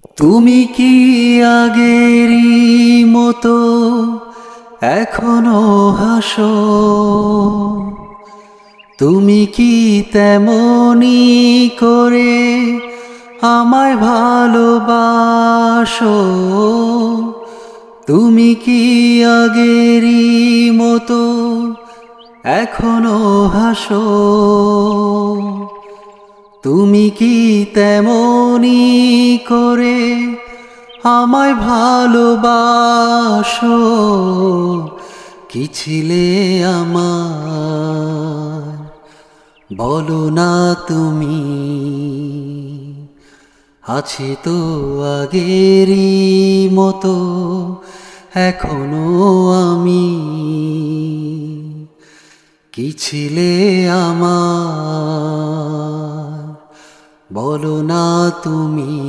তুমি কি আগেরই মতো এখনো হাসো? তুমি কি তেমনি করে আমায় ভালোবাসো? তুমি কি আগেরই মতো এখনো হাসো? তুমি কি তেমনি করে আমায় ভালোবাসো? কি ছিলে আমার বলো না তুমি? আছি তো আগেরই মতো এখনো আমি। কি ছিলে আমার বলো না তুমি?